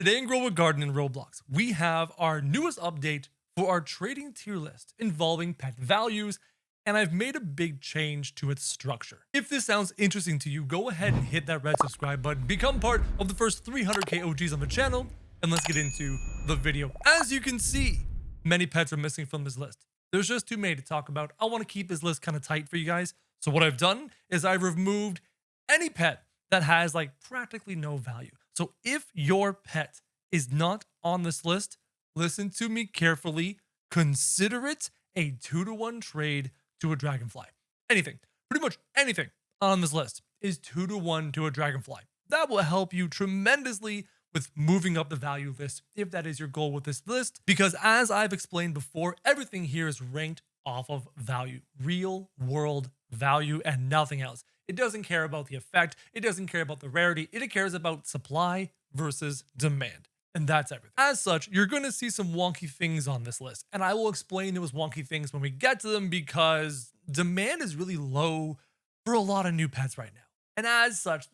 Today in Grow a Garden in Roblox, we have our newest update for our trading tier list involving pet values, and I've made a big change to its structure. If this sounds interesting to you, go ahead and hit that red subscribe button, become part of the first 300k OGs on the channel, and let's get into the video. As you can see, many pets are missing from this list. There's just too many to talk about. I want to keep this list kind of tight for you guys. So what I've done is I've removed any pet that has like practically no value. So if your pet is not on this list, listen to me carefully. Consider it a 2-to-1 trade to a dragonfly. Anything, pretty much anything on this list is 2-to-1 to a dragonfly. That will help you tremendously with moving up the value list if that is your goal with this list. Because as I've explained before, everything here is ranked off of value, real world value and nothing else. It doesn't care about the effect. It doesn't care about the rarity. It cares about supply versus demand. And that's everything. As such, you're going to see some wonky things on this list. And I will explain those wonky things when we get to them because demand is really low for a lot of new pets right now. And as such,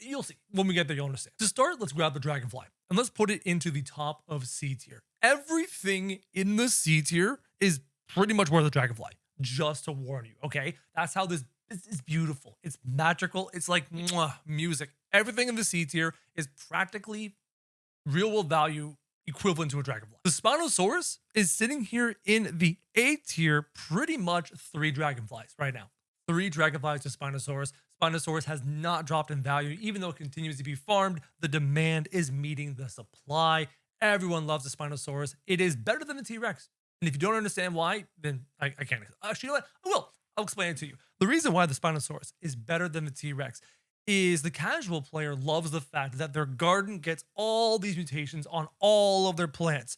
you'll see when we get there, you'll understand. To start, let's grab the dragonfly and let's put it into the top of C tier. Everything in the C tier is pretty much worth a dragonfly, just to warn you, okay? That's how this is beautiful. It's magical. It's like mwah, music. Everything in the C tier is practically real world value equivalent to a dragonfly. The Spinosaurus is sitting here in the A tier, pretty much 3 dragonflies right now. 3 dragonflies to Spinosaurus. Spinosaurus has not dropped in value, even though it continues to be farmed. The demand is meeting the supply. Everyone loves the Spinosaurus. It is better than the T-Rex. And if you don't understand why, then I can't. Actually, you know what? I will. I'll explain it to you. The reason why the Spinosaurus is better than the T-Rex is the casual player loves the fact that their garden gets all these mutations on all of their plants.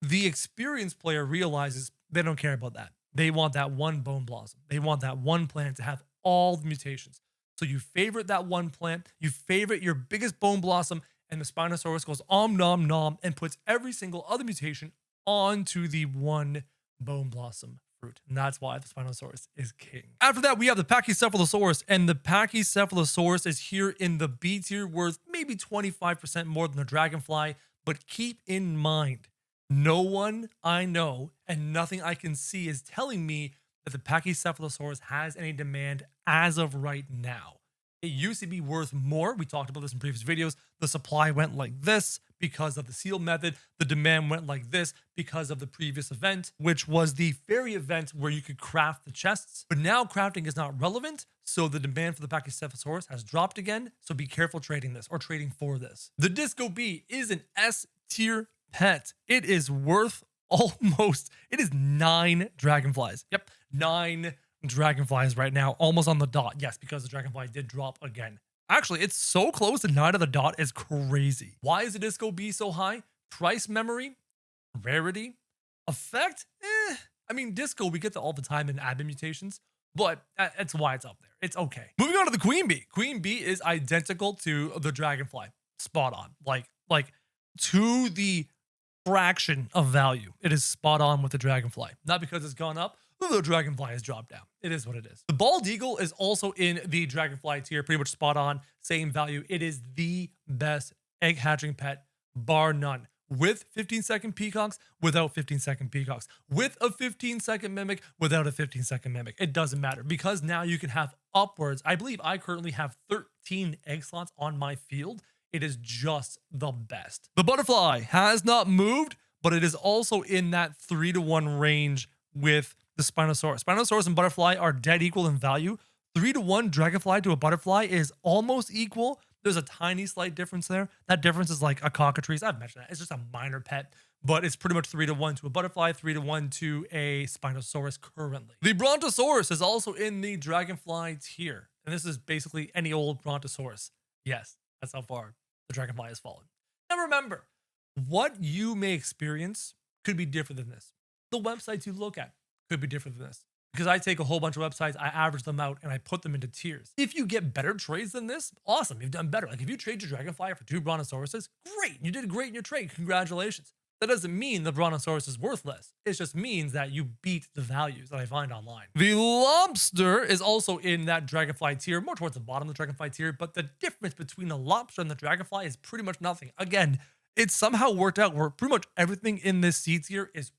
The experienced player realizes they don't care about that. They want that one bone blossom. They want that one plant to have all the mutations. So you favorite that one plant, you favorite your biggest bone blossom, and the Spinosaurus goes nom nom and puts every single other mutation onto the one bone blossom fruit. And that's why the Spinosaurus is king. After that, we have the Pachycephalosaurus, and the Pachycephalosaurus is here in the B tier, worth maybe 25% more than the dragonfly. But keep in mind, no one I know and nothing I can see is telling me that the Pachycephalosaurus has any demand as of right now. It used to be worth more. We talked about this in previous videos. The supply went like this because of the seal method. The demand went like this because of the previous event, which was the fairy event where you could craft the chests. But now crafting is not relevant, so the demand for the Pachycephalosaurus has dropped again. So be careful trading this or trading for this. The Disco Bee is an S tier pet. It is worth it is 9 dragonflies. Yep, 9 dragonflies right now, almost on the dot. Yes, because the dragonfly did drop again. Actually, it's so close to 9 of the dot is crazy. Why is the Disco Bee so high? Price, memory, rarity, effect? I mean, Disco, we get that all the time in admin mutations, but that's why it's up there. It's okay. Moving on to the Queen Bee. Queen Bee is identical to the dragonfly. Spot on. Like to the fraction of value. It is spot on with the dragonfly. Not because it's gone up, the dragonfly has dropped down. It is what it is. The bald eagle is also in the dragonfly tier, pretty much spot on, same value. It is the best egg hatching pet, bar none. With 15-second peacocks, without 15-second peacocks. With a 15-second mimic, without a 15-second mimic. It doesn't matter because now you can have upwards. I believe I currently have 13 egg slots on my field. It is just the best. The butterfly has not moved, but it is also in that 3-to-1 range with the Spinosaurus. Spinosaurus and butterfly are dead equal in value. 3-to-1 dragonfly to a butterfly is almost equal. There's a tiny slight difference there. That difference is like a cockatrice. I've mentioned that. It's just a minor pet, but it's pretty much 3-to-1 to a butterfly, 3-to-1 to a Spinosaurus currently. The Brontosaurus is also in the dragonfly tier. And this is basically any old Brontosaurus. Yes, that's how far the dragonfly has fallen. Now remember, what you may experience could be different than this. The websites you look at could be different than this. Because I take a whole bunch of websites, I average them out, and I put them into tiers. If you get better trades than this, awesome, you've done better. Like if you trade your dragonfly for 2 brontosauruses, great, you did great in your trade, congratulations. That doesn't mean the brontosaurus is worthless. It just means that you beat the values that I find online. The lobster is also in that dragonfly tier, more towards the bottom of the dragonfly tier, but the difference between the lobster and the dragonfly is pretty much nothing. Again, It somehow worked out where pretty much everything in this C tier is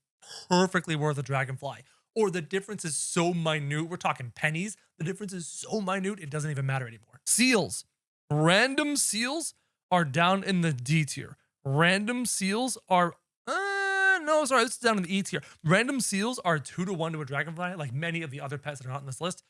perfectly worth a dragonfly. Or the difference is so minute. We're talking pennies. The difference is so minute, it doesn't even matter anymore. Seals. Random seals are down in the D tier. Random seals are, no, sorry, this is down in the E tier. Random seals are 2-to-1 to a dragonfly, like many of the other pets that are not on this list.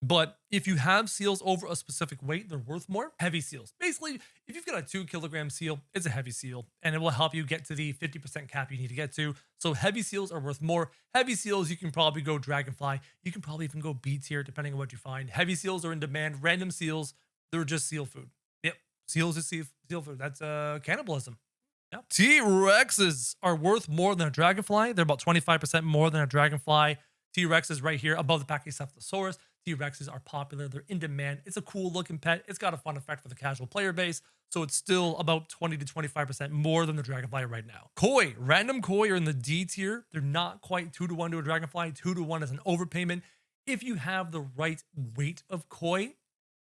But if you have seals over a specific weight, they're worth more. Heavy seals. Basically, if you've got a 2-kilogram seal, it's a heavy seal, and it will help you get to the 50% cap you need to get to. So heavy seals are worth more. Heavy seals, you can probably go dragonfly. You can probably even go B tier, depending on what you find. Heavy seals are in demand. Random seals, they're just seal food. Yep, seals is seal food. That's cannibalism. Yep. T-Rexes are worth more than a dragonfly. They're about 25% more than a dragonfly. T-Rexes right here above the Pachycephalosaurus. T-Rexes are popular. They're in demand. It's a cool looking pet. It's got a fun effect for the casual player base. So it's still about 20 to 25% more than the dragonfly right now. Koi, random koi are in the D tier. They're not quite 2-to-1 to a dragonfly. 2-to-1 is an overpayment. If you have the right weight of koi,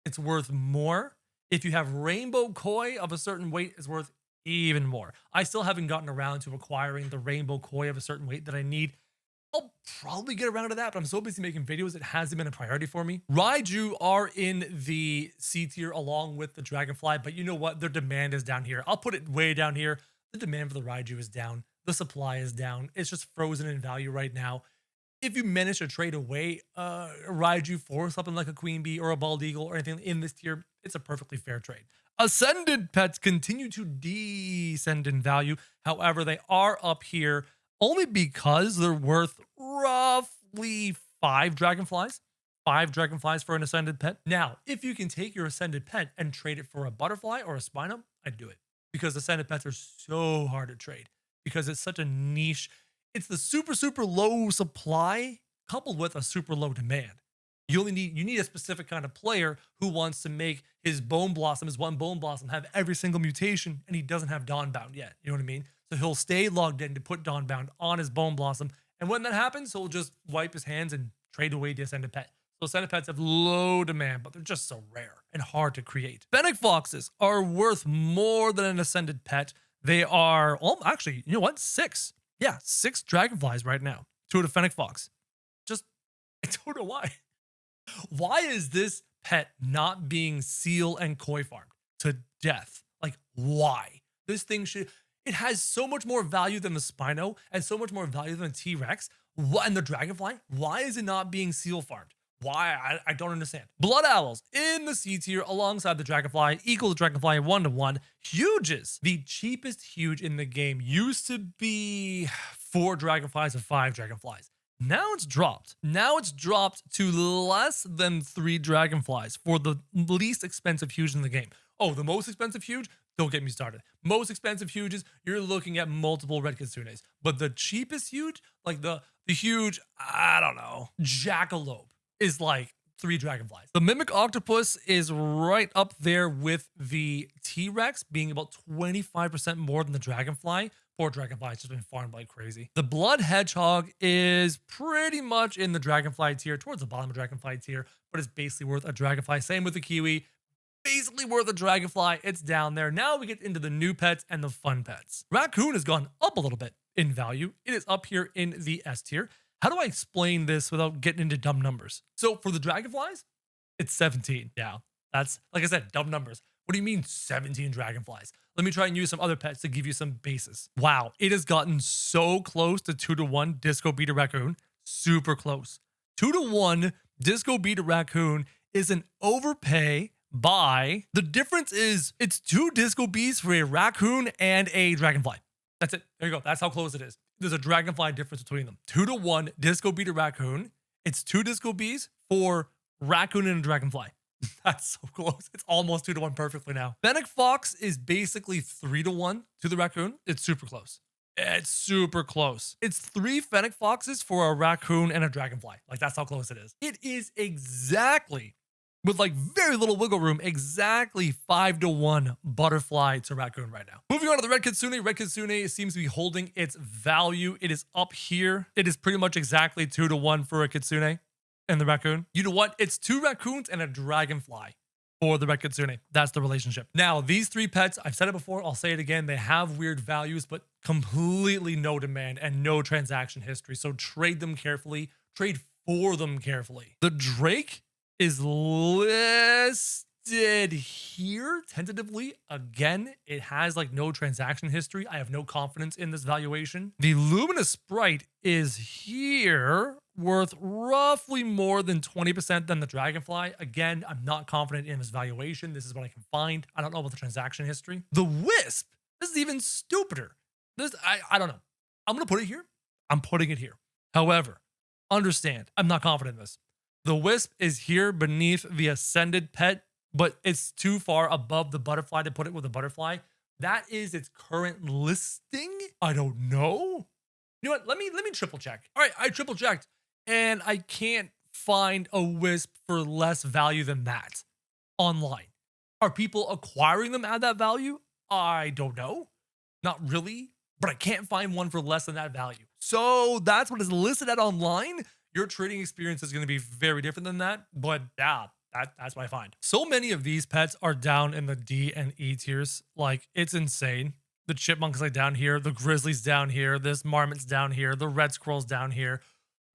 it's worth more. If you have rainbow koi of a certain weight, it's worth even more. I still haven't gotten around to acquiring the rainbow koi of a certain weight that I need. I'll probably get around to that, but I'm so busy making videos, it hasn't been a priority for me. Raiju are in the C tier along with the dragonfly, but you know what? Their demand is down here. I'll put it way down here. The demand for the Raiju is down. The supply is down. It's just frozen in value right now. If you manage to trade away a Raiju for something like a queen bee or a bald eagle or anything in this tier, it's a perfectly fair trade. Ascended pets continue to descend in value. However, they are up here only because they're worth roughly 5 dragonflies. 5 dragonflies for an ascended pet. Now, if you can take your ascended pet and trade it for a butterfly or a spino, I'd do it. Because ascended pets are so hard to trade. Because it's such a niche. It's the super, super low supply coupled with a super low demand. You need a specific kind of player who wants to make his bone blossom, his one bone blossom, have every single mutation, and he doesn't have Dawnbound yet. You know what I mean? So he'll stay logged in to put Dawnbound on his bone blossom, and when that happens, he'll just wipe his hands and trade away the ascended pet. So ascended pets have low demand, but they're just so rare and hard to create. Fennec foxes are worth more than an ascended pet. They are, well, actually, you know what? 6. Yeah, 6 dragonflies right now to a fennec fox. Just, I don't know why. Why is this pet not being seal and koi farmed to death? Like, why? This thing it has so much more value than the Spino and so much more value than the T-Rex and the Dragonfly. Why is it not being seal farmed? Why? I don't understand. Blood Owls in the C tier alongside the Dragonfly, equal to Dragonfly 1-to-1. Huges. The cheapest huge in the game used to be 4 Dragonflies or 5 Dragonflies. Now it's dropped. Now it's dropped to less than 3 dragonflies for the least expensive huge in the game. Oh, the most expensive huge? Don't get me started. Most expensive huges, you're looking at multiple red kitsunes. But the cheapest huge, like the huge, I don't know, jackalope is like 3 dragonflies. The mimic octopus is right up there with the T-Rex, being about 25% more than the dragonfly. Poor dragonfly has just been farmed like crazy. The blood hedgehog is pretty much in the dragonfly tier, towards the bottom of dragonfly tier, but it's basically worth a dragonfly. Same with the kiwi, basically worth a dragonfly. It's down there. Now we get into the new pets and the fun pets. Raccoon has gone up a little bit in value. It is up here in the S tier. How do I explain this without getting into dumb numbers? So for the dragonflies, it's 17. Yeah, that's, like I said, dumb numbers. What do you mean 17 dragonflies? Let me try and use some other pets to give you some basis. Wow, it has gotten so close to 2-to-1 Disco Beta Raccoon. Super close. 2-to-1 Disco Beta Raccoon is an overpay by, the difference is it's 2 Disco Bees for a raccoon and a dragonfly. That's it. There you go. That's how close it is. There's a dragonfly difference between them. 2-to-1 Disco Beta Raccoon. It's 2 Disco Bees for raccoon and a dragonfly. That's so close. It's almost 2-to-1 perfectly now. Fennec Fox is basically 3-to-1 to the raccoon. It's super close. It's super close. It's 3 Fennec Foxes for a raccoon and a dragonfly. Like, that's how close it is. It is exactly, with like very little wiggle room, exactly 5-to-1 butterfly to raccoon right now. Moving on to the red kitsune. Red kitsune seems to be holding its value. It is up here. It is pretty much exactly 2-to-1 for a kitsune and the raccoon. You know what? It's 2 raccoons and a dragonfly for the red kitsune. That's the relationship. Now, these 3 pets, I've said it before, I'll say it again, they have weird values, but completely no demand and no transaction history. So trade them carefully, trade for them carefully. The Drake is listed here tentatively. Again, it has like no transaction history. I have no confidence in this valuation. The Luminous Sprite is here, worth roughly more than 20% than the Dragonfly. Again, I'm not confident in this valuation. This is what I can find. I don't know about the transaction history. The Wisp, this is even stupider. I don't know. I'm going to put it here. I'm putting it here. However, understand, I'm not confident in this. The Wisp is here beneath the Ascended pet, but it's too far above the Butterfly to put it with a Butterfly. That is its current listing. I don't know. You know what? Let me triple check. All right, I triple checked, and I can't find a Wisp for less value than that online. Are people acquiring them at that value? I don't know. Not really, but I can't find one for less than that value. So that's what is listed at online. Your trading experience is going to be very different than that, but yeah, that's what I find. So many of these pets are down in the D and E tiers. Like, it's insane. The Chipmunk's like down here, the Grizzly's down here, this Marmot's down here, the Red Squirrel's down here,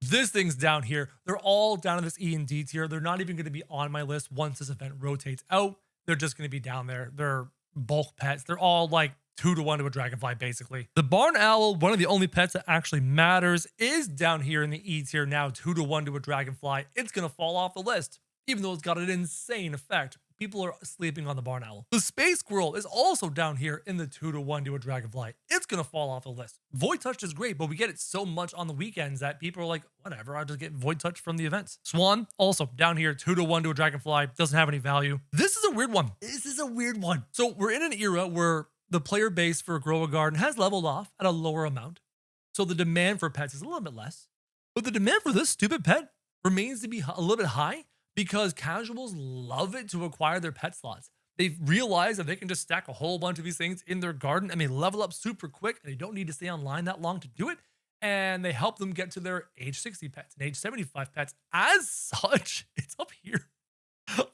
this thing's down here. They're all down in this E and D tier. They're not even going to be on my list once this event rotates out. They're just going to be down there. They're bulk pets. They're all like 2-to-1 to a Dragonfly, basically. The Barn Owl, one of the only pets that actually matters, is down here in the E tier now, 2-to-1 to a Dragonfly. It's going to fall off the list, even though it's got an insane effect. People are sleeping on the Barn Owl. The Space Squirrel is also down here in the 2-to-1 to a Dragonfly. It's going to fall off the list. Void Touch is great, but we get it so much on the weekends that people are like, whatever, I'll just get Void Touch from the events. Swan, also down here, 2-to-1 to a Dragonfly. Doesn't have any value. This is a weird one. This is a weird one. So we're in an era where the player base for Grow a Garden has leveled off at a lower amount. So the demand for pets is a little bit less. But the demand for this stupid pet remains to be a little bit high, because casuals love it to acquire their pet slots. They've realized that they can just stack a whole bunch of these things in their garden and they level up super quick and they don't need to stay online that long to do it. And they help them get to their age 60 pets and age 75 pets. As such, it's up here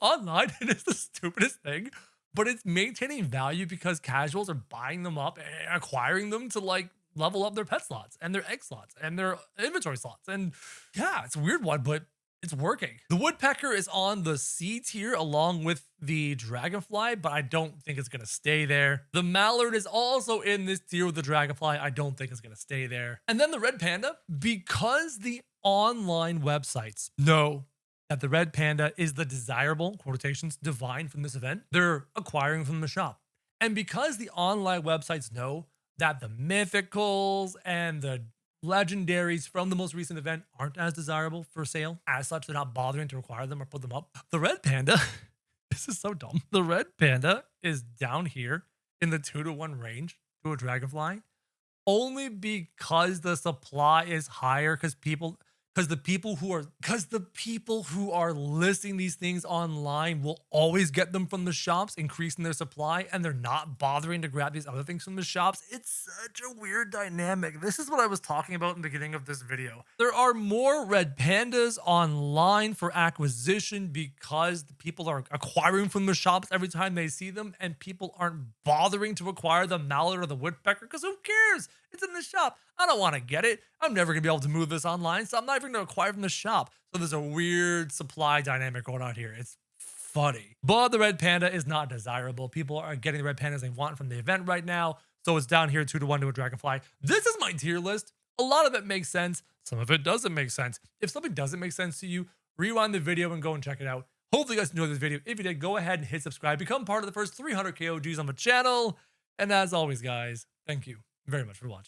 online and it's the stupidest thing, but it's maintaining value because casuals are buying them up and acquiring them to like level up their pet slots and their egg slots and their inventory slots. And yeah, it's a weird one, but it's working. The Woodpecker is on the C tier along with the Dragonfly, but I don't think it's going to stay there. The Mallard is also in this tier with the Dragonfly. I don't think it's going to stay there. And then the Red Panda, because the online websites know that the Red Panda is the desirable, quotations, divine from this event, they're acquiring from the shop. And because the online websites know that the mythicals and the legendaries from the most recent event aren't as desirable for sale, as such, they're not bothering to acquire them or put them up. The Red Panda, this is so dumb. The Red Panda is down here in the 2-to-1 range to a Dragonfly, only because the supply is higher, because the people who are listing these things online will always get them from the shops, increasing their supply, and they're not bothering to grab these other things from the shops. It's such a weird dynamic. This is what I was talking about in the beginning of this video. There are more Red Pandas online for acquisition because the people are acquiring from the shops every time they see them, and people aren't bothering to acquire the Mallard or the Woodpecker because who cares? It's in the shop. I don't want to get it. I'm never going to be able to move this online, so I'm not even going to acquire from the shop. So there's a weird supply dynamic going on here. It's funny. But the Red Panda is not desirable. People are getting the Red Pandas they want from the event right now, so it's down here 2-to-1 to a Dragonfly. This is my tier list. A lot of it makes sense. Some of it doesn't make sense. If something doesn't make sense to you, rewind the video and go and check it out. Hopefully you guys enjoyed this video. If you did, go ahead and hit subscribe. Become part of the first 300 KOGs on the channel. And as always, guys, thank you very much for watching.